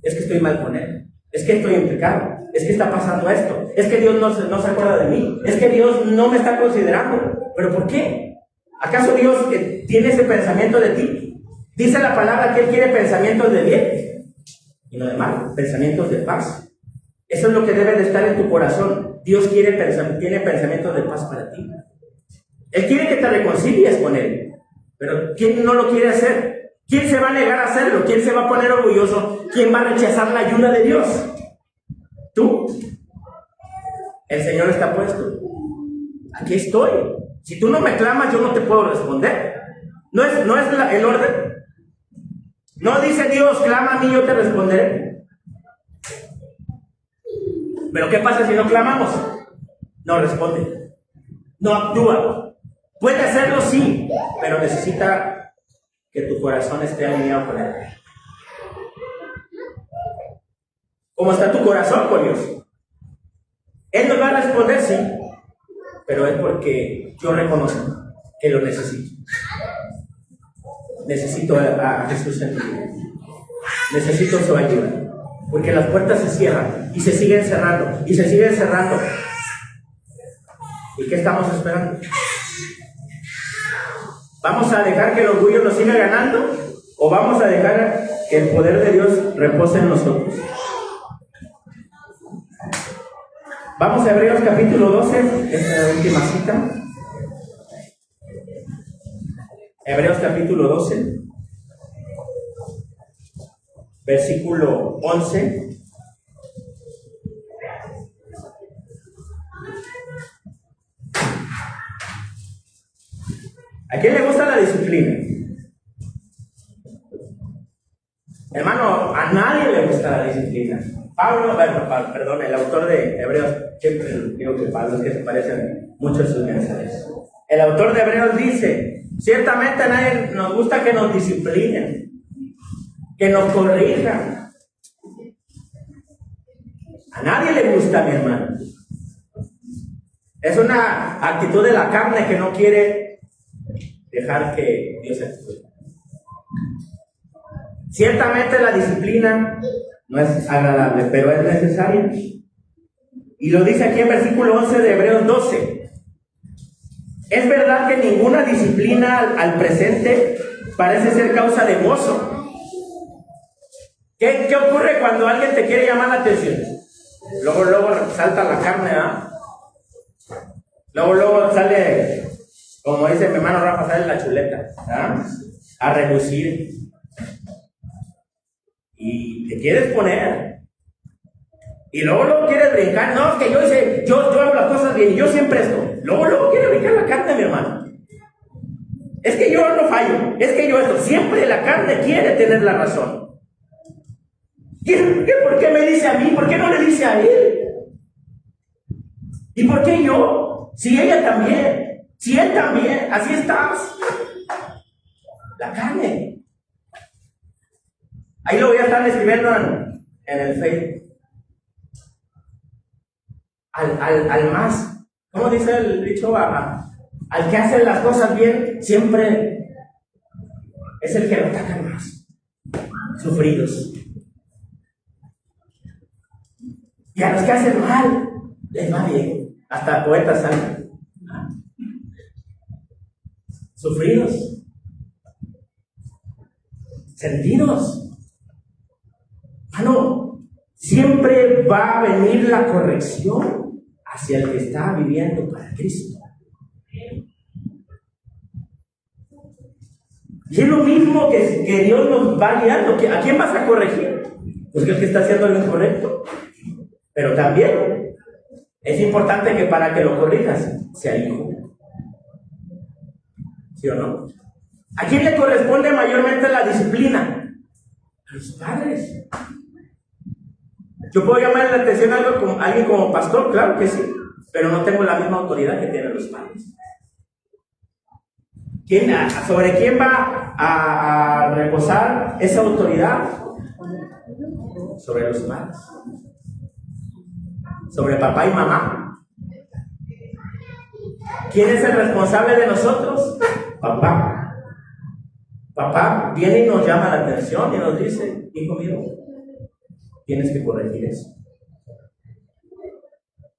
Es que estoy mal con Él. Es que estoy en pecado. Es que está pasando esto. Es que Dios no se acuerda de mí. Es que Dios no me está considerando. ¿Pero por qué? ¿Acaso Dios tiene ese pensamiento de ti? Dice la palabra que Él quiere pensamientos de bien y no de mal, pensamientos de paz. Eso es lo que debe de estar en tu corazón. Dios tiene pensamientos de paz para ti. Él quiere que te reconcilies con Él. Pero ¿quién no lo quiere hacer? ¿Quién se va a negar a hacerlo? ¿Quién se va a poner orgulloso? ¿Quién va a rechazar la ayuda de Dios? Tú. El Señor está puesto. Aquí estoy. Si tú no me clamas, yo no te puedo responder. ¿No es el orden? No dice Dios, clama a mí, yo te responderé. Pero ¿qué pasa si no clamamos? No responde, no actúa. Puede hacerlo, sí, pero necesita que tu corazón esté alineado con Él. ¿Cómo está tu corazón con Dios? Él nos va a responder, sí, pero es porque yo reconozco que lo necesito. Necesito a Jesús en mi vida. Necesito su ayuda. Porque las puertas se cierran y se siguen cerrando y se siguen cerrando. ¿Y qué estamos esperando? ¿Vamos a dejar que el orgullo nos siga ganando? ¿O vamos a dejar que el poder de Dios repose en nosotros? Vamos a Hebreos capítulo 12, esta es la última cita. Hebreos capítulo 12, versículo 11. ¿A quién le gusta la disciplina? Hermano, a nadie le gusta la disciplina. Perdón, el autor de Hebreos, siempre digo que Pablo, es que se parecen mucho a sus mensajes. El autor de Hebreos dice, ciertamente a nadie nos gusta que nos disciplinen, que nos corrijan. A nadie le gusta, mi hermano. Es una actitud de la carne que no quiere dejar que Dios actúe. Ciertamente la disciplina no es agradable, pero es necesaria. Y lo dice aquí en versículo 11 de Hebreos 12. Es verdad que ninguna disciplina al presente parece ser causa de gozo. ¿Qué ocurre cuando alguien te quiere llamar la atención? Luego salta la carne, ¿ah? Luego sale, como dice mi hermano Rafa, sale la chuleta, ¿ah? A relucir. Y te quieres poner. Y luego quieres brincar. No, es que yo hago las cosas bien y yo siempre esto. Luego quiere brincar la carne, mi hermano. Es que yo no fallo. Es que yo esto. Siempre la carne quiere tener la razón. ¿Por qué me dice a mí? ¿Por qué no le dice a él? ¿Y por qué yo? Si ella también. Si él también. Así estás. La carne. Ahí lo voy a estar escribiendo en el Facebook. Al más, ¿cómo dice el dicho? Al que hace las cosas bien, siempre es el que lo atacan más. Sufridos. Y a los que hacen mal, les va bien. Hasta poetas salen. Sufridos. Sentidos. Mano, siempre va a venir la corrección hacia el que está viviendo para Cristo. Y es lo mismo que Dios nos va guiando. ¿A quién vas a corregir? Pues el que está haciendo lo incorrecto. Pero también es importante que para que lo corrijas sea hijo. ¿Sí o no? ¿A quién le corresponde mayormente la disciplina? A los padres. Yo puedo llamar la atención a alguien como pastor, claro que sí, pero no tengo la misma autoridad que tienen los padres. ¿Sobre quién va a reposar esa autoridad? Sobre los padres. Sobre papá y mamá. ¿Quién es el responsable de nosotros? Papá. Papá viene y nos llama la atención y nos dice, hijo mío, tienes que corregir eso.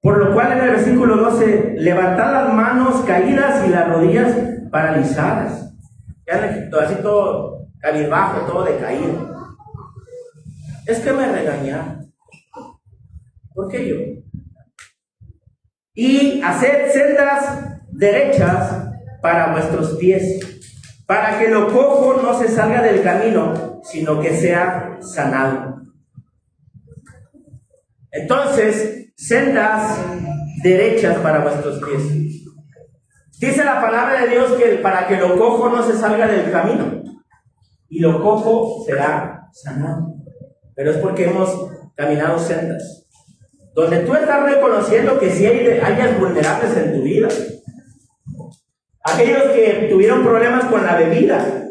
Por lo cual en el versículo 12, levantad las manos caídas y las rodillas paralizadas. Ya así todo cabizbajo, todo decaído. Es que me regañaron. ¿Por qué yo? Y haced sendas derechas para vuestros pies, para que lo cojo no se salga del camino, sino que sea sanado. Entonces, sendas derechas para vuestros pies. Dice la palabra de Dios que para que lo cojo no se salga del camino. y lo cojo será sanado. Pero es porque hemos caminado sendas donde tú estás reconociendo que sí hay áreas vulnerables en tu vida. Aquellos que tuvieron problemas con la bebida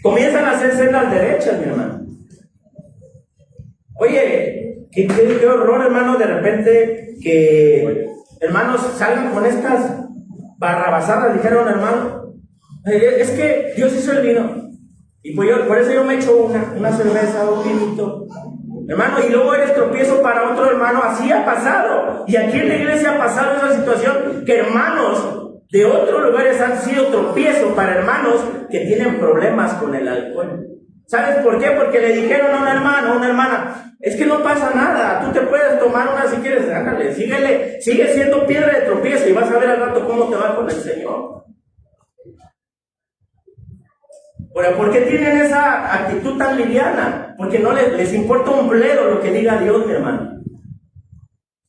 comienzan a hacer sendas derechas, mi hermano. Oye, qué horror, hermano, de repente que hermanos salgan con estas barrabasadas, dijeron, hermano. Es que Dios hizo el vino. Y pues por eso yo me echo una cerveza, un vinito. Hermano, y luego eres tropiezo para otro hermano. Así ha pasado. Y aquí en la iglesia ha pasado esa situación que hermanos de otros lugares han sido tropiezo para hermanos que tienen problemas con el alcohol. ¿Sabes por qué? Porque le dijeron a un hermano, a una hermana, es que no pasa nada, tú te puedes tomar una si quieres, ándale, sigue siendo piedra de tropiezo y vas a ver al rato cómo te va con el Señor. Pero ¿por qué tienen esa actitud tan liviana? Porque no les importa un bledo lo que diga Dios, mi hermano.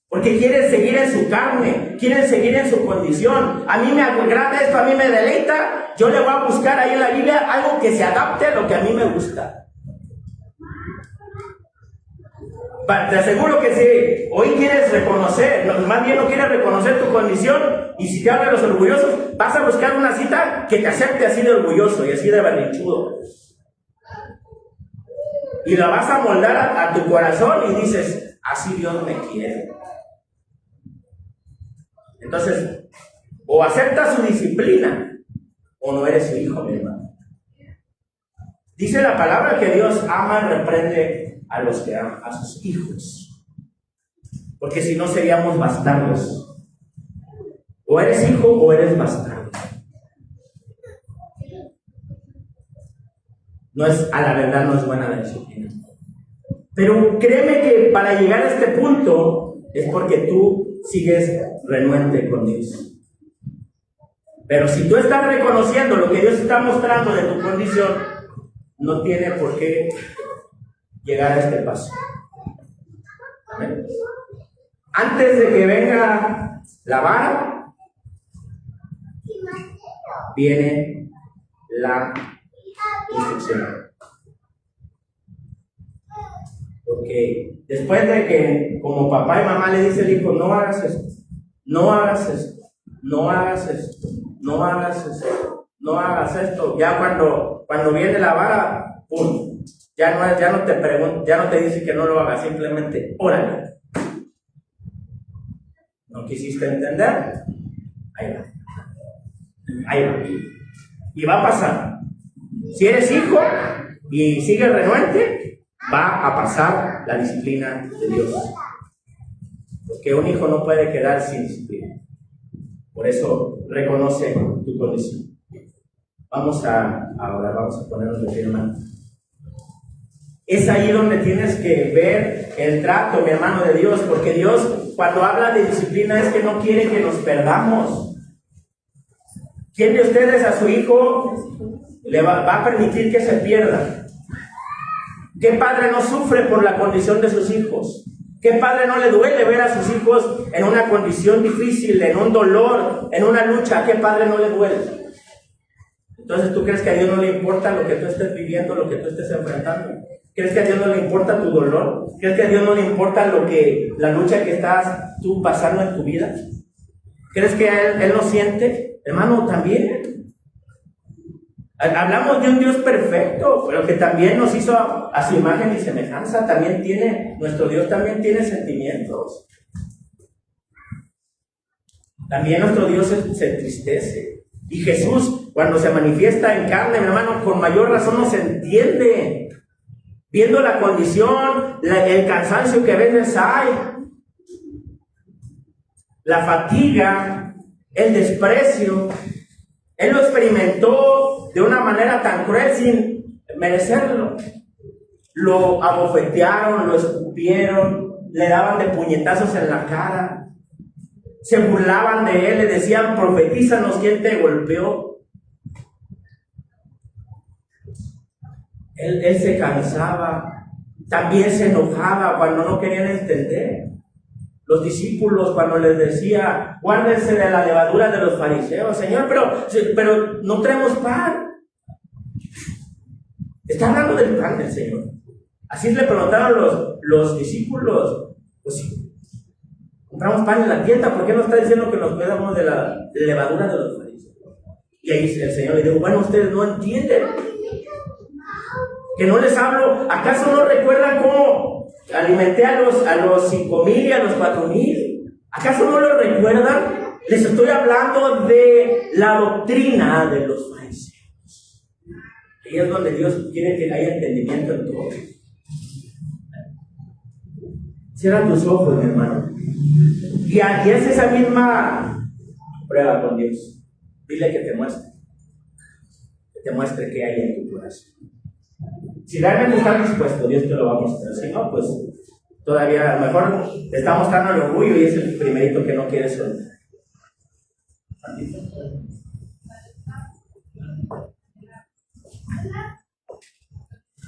Porque quieren seguir en su carne, quieren seguir en su condición. A mí me agrada esto, a mí me deleita. Yo le voy a buscar ahí en la Biblia algo que se adapte a lo que a mí me gusta. Te aseguro que si hoy quieres reconocer, más bien no quieres reconocer tu condición, y si te hablan los orgullosos, vas a buscar una cita que te acepte así de orgulloso y así de berrinchudo. Y la vas a moldar a tu corazón y dices, así Dios me quiere. Entonces, o aceptas su disciplina, o no eres su hijo, mi hermano. Dice la palabra que Dios ama y reprende a los que aman, a sus hijos. Porque si no seríamos bastardos. O eres hijo o eres bastardo. A la verdad no es buena la disciplina. Pero créeme que para llegar a este punto es porque tú sigues renuente con Dios. Pero si tú estás reconociendo lo que Dios está mostrando de tu condición, no tiene por qué llegar a este paso. ¿Amén? Antes de que venga la vara, viene la instrucción. Porque después de que como papá y mamá le dice al hijo, no hagas esto, no hagas esto, no hagas esto, no hagas esto, no hagas esto, ya cuando viene la vara, ¡pum! Ya no te pregunta, ya no te dice que no lo hagas, simplemente órale. ¿No quisiste entender? Ahí va. Ahí va. Y va a pasar. Si eres hijo y sigues renuente, va a pasar la disciplina de Dios. Porque un hijo no puede quedar sin disciplina. Por eso reconoce tu condición. Ahora vamos a ponernos de pie, hermano. Es ahí donde tienes que ver el trato, mi hermano, de Dios, porque Dios, cuando habla de disciplina, es que no quiere que nos perdamos. ¿Quién de ustedes a su hijo le va a permitir que se pierda? ¿Qué padre no sufre por la condición de sus hijos? ¿Qué padre no le duele ver a sus hijos en una condición difícil, en un dolor, en una lucha? ¿A qué padre no le duele? Entonces, ¿tú crees que a Dios no le importa lo que tú estés viviendo, lo que tú estés enfrentando? ¿Crees que a Dios no le importa tu dolor? ¿Crees que a Dios no le importa la lucha que estás tú pasando en tu vida? ¿Crees que Él no siente? Hermano, también. Hablamos de un Dios perfecto, pero que también nos hizo a su imagen y semejanza. Nuestro Dios también tiene sentimientos. También nuestro Dios se entristece. Y Jesús, cuando se manifiesta en carne, mi hermano, con mayor razón nos entiende. Viendo la condición, el cansancio que a veces hay, la fatiga, el desprecio, Él lo experimentó de una manera tan cruel sin merecerlo. Lo abofetearon, lo escupieron, le daban de puñetazos en la cara, se burlaban de Él, le decían, profetízanos, ¿quién te golpeó? Él se cansaba, también se enojaba cuando no querían entender. Los discípulos cuando les decía, guárdense de la levadura de los fariseos, Señor, pero no traemos pan. Está hablando del pan del Señor. Así le preguntaron los discípulos, pues si compramos pan en la tienda, ¿por qué no está diciendo que nos cuidamos de la levadura de los fariseos? Y ahí el Señor le dijo, bueno, ustedes no entienden, que no les hablo. ¿Acaso no recuerdan cómo alimenté a los 5,000 y a los 4,000? ¿Acaso no lo recuerdan? Les estoy hablando de la doctrina de los fariseos. Ahí es donde Dios quiere que haya entendimiento en todo. Cierra tus ojos, mi hermano. Y es esa misma prueba con Dios. Dile que te muestre. Que te muestre qué hay en tu corazón. Si realmente estás dispuesto, Dios te lo va a mostrar. Si no, pues todavía a lo mejor te está mostrando el orgullo y es el primerito que no quiere soltar.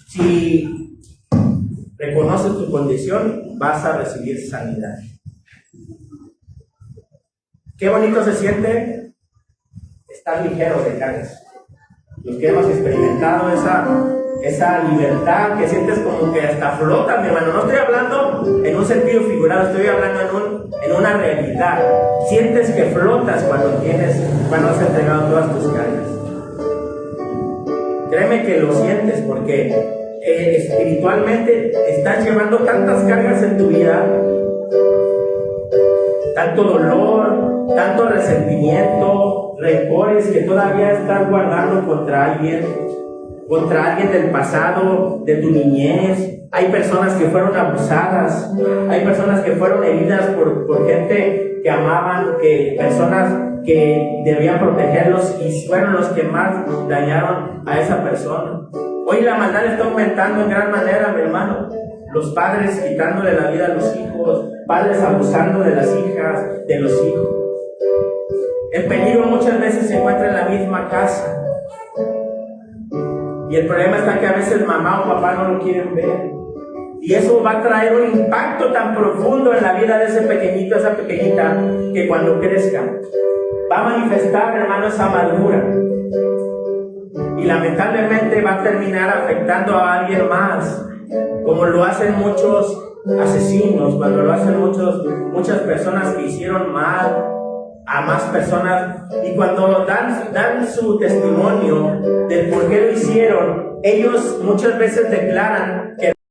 Si reconoces tu condición, vas a recibir sanidad. Qué bonito se siente estar ligero de cargas. Los que hemos experimentado esa libertad que sientes como que hasta flota, mi hermano. No estoy hablando en un sentido figurado, estoy hablando en una realidad. Sientes que flotas cuando has entregado todas tus cargas. Créeme que lo sientes porque espiritualmente estás llevando tantas cargas en tu vida, tanto dolor, tanto resentimiento, rencores que todavía estás guardando contra alguien del pasado, de tu niñez. Hay personas que fueron abusadas, hay personas que fueron heridas por gente que amaban, personas que debían protegerlos y fueron los que más dañaron a esa persona. Hoy la maldad está aumentando en gran manera, mi hermano. Los padres quitándole la vida a los hijos, padres abusando de las hijas, de los hijos. El peligro muchas veces se encuentra en la misma casa. Y el problema está que a veces mamá o papá no lo quieren ver. Y eso va a traer un impacto tan profundo en la vida de ese pequeñito, esa pequeñita, que cuando crezca va a manifestar, hermano, esa amargura. Y lamentablemente va a terminar afectando a alguien más, como lo hacen muchos asesinos, cuando lo hacen muchas personas que hicieron mal a más personas, y cuando dan su testimonio del por qué lo hicieron, ellos muchas veces declaran que